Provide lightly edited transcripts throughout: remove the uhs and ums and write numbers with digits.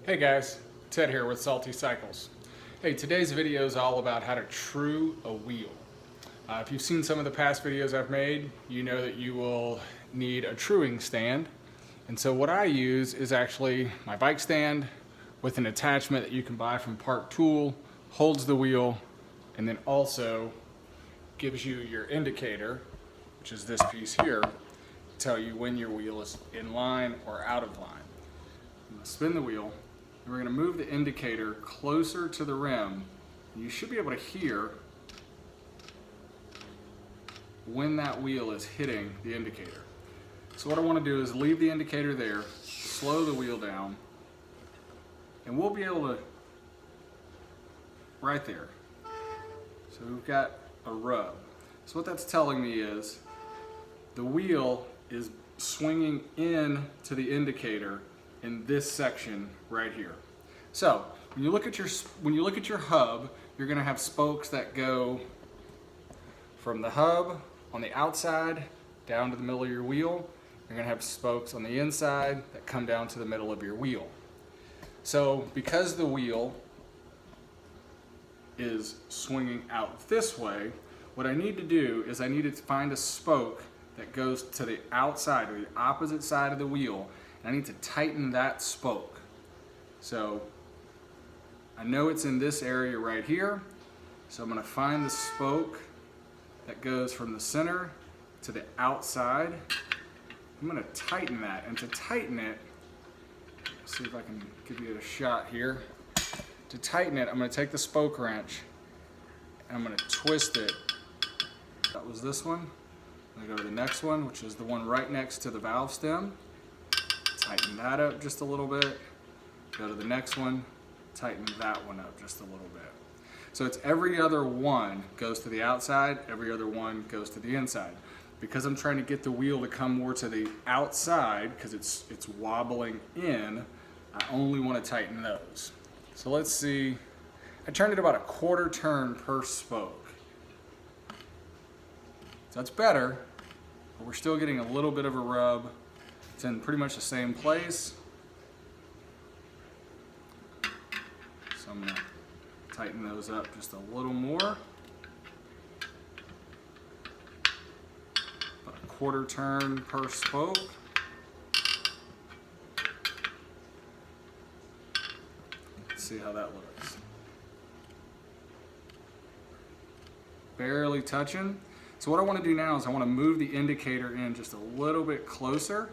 Hey guys, Ted here with Salty Cycles. Hey, today's video is all about how to true a wheel. If you've seen some of the past videos I've made, you know that you will need a truing stand. And so what I use is actually my bike stand with an attachment that you can buy from Park Tool, holds the wheel, and then also gives you your indicator, which is this piece here, to tell you when your wheel is in line or out of line. I'm going to spin the wheel. And we're going to move the indicator closer to the rim. You should be able to hear when that wheel is hitting the indicator. So what I want to do is leave the indicator there, slow the wheel down, and we'll be able to, right there. So we've got a rub. So what that's telling me is the wheel is swinging in to the indicator in this section right here. So when you look at your hub, you're going to have spokes that go from the hub on the outside down to the middle of your wheel. You're going to have spokes on the inside that come down to the middle of your wheel. So because the wheel is swinging out this way, what I need to do is I need to find a spoke that goes to the outside or the opposite side of the wheel. I need to tighten that spoke. So I know it's in this area right here. So I'm going to find the spoke that goes from the center to the outside. I'm going to tighten that. And to tighten it, see if I can give you a shot here. To tighten it, I'm going to take the spoke wrench and I'm going to twist it. That was this one. I'm going to go to the next one, which is the one right next to the valve stem. Tighten that up just a little bit. Go to the next one, tighten that one up just a little bit. So it's every other one goes to the outside, every other one goes to the inside. Because I'm trying to get the wheel to come more to the outside, because it's wobbling in, I only want to tighten those. So let's see, I turned it about a quarter turn per spoke. So that's better, but we're still getting a little bit of a rub. It's in pretty much the same place. So I'm going to tighten those up just a little more. About a quarter turn per spoke. Let's see how that looks. Barely touching. So what I want to do now is I want to move the indicator in just a little bit closer.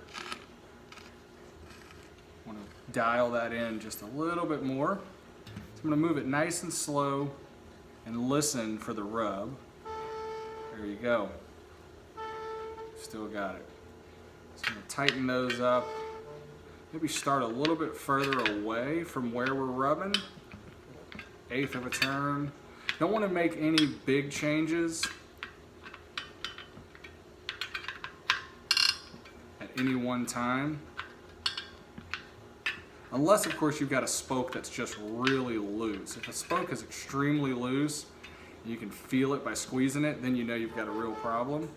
I want to dial that in just a little bit more. So I'm going to move it nice and slow and listen for the rub. There you go. Still got it. So I'm going to tighten those up. Maybe start a little bit further away from where we're rubbing. 1/8 of a turn. Don't want to make any big changes at any one time. Unless, of course, you've got a spoke that's just really loose. If a spoke is extremely loose, and you can feel it by squeezing it, then you know you've got a real problem.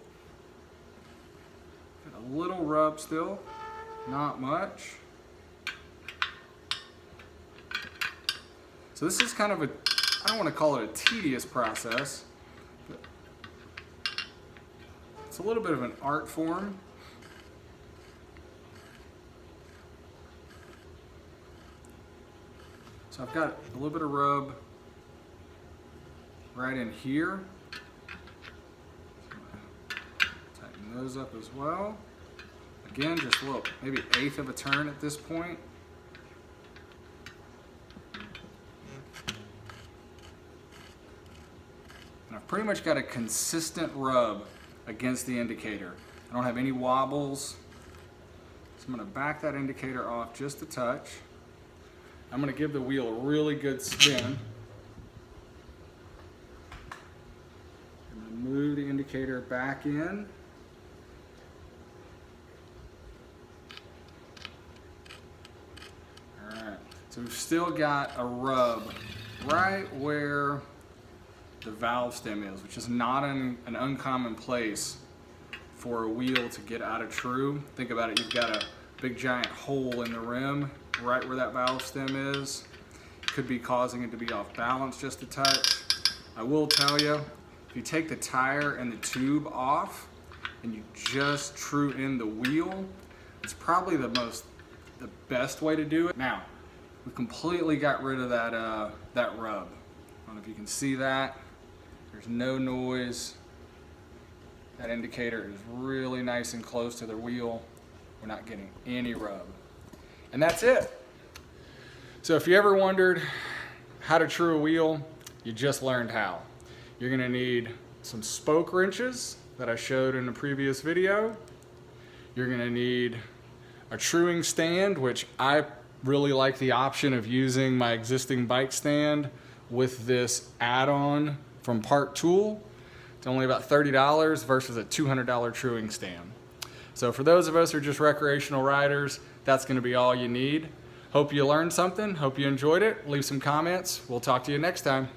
Got a little rub still, not much. So this is kind of I don't want to call it a tedious process, but it's a little bit of an art form. So I've got a little bit of rub right in here. Tighten those up as well. Again, just a little, maybe 1/8 of a turn at this point. And I've pretty much got a consistent rub against the indicator. I don't have any wobbles. So I'm going to back that indicator off just a touch. I'm going to give the wheel a really good spin. I'm going to move the indicator back in. Alright, so we've still got a rub right where the valve stem is, which is not an uncommon place for a wheel to get out of true. Think about it, you've got a big giant hole in the rim. right where that valve stem is. Could be causing it to be off balance just a touch. I will tell you, if you take the tire and the tube off and you just true in the wheel, it's probably the best way to do it. Now, we completely got rid of that rub. I don't know if you can see that. There's no noise. That indicator is really nice and close to the wheel. We're not getting any rub. And that's it. So if you ever wondered how to true a wheel, you just learned how. You're gonna need some spoke wrenches that I showed in a previous video. You're gonna need a truing stand, which I really like the option of using my existing bike stand with this add-on from Part Tool. It's only about $30 versus a $200 truing stand. So for those of us who are just recreational riders, that's gonna be all you need. Hope you learned something, hope you enjoyed it. Leave some comments. We'll talk to you next time.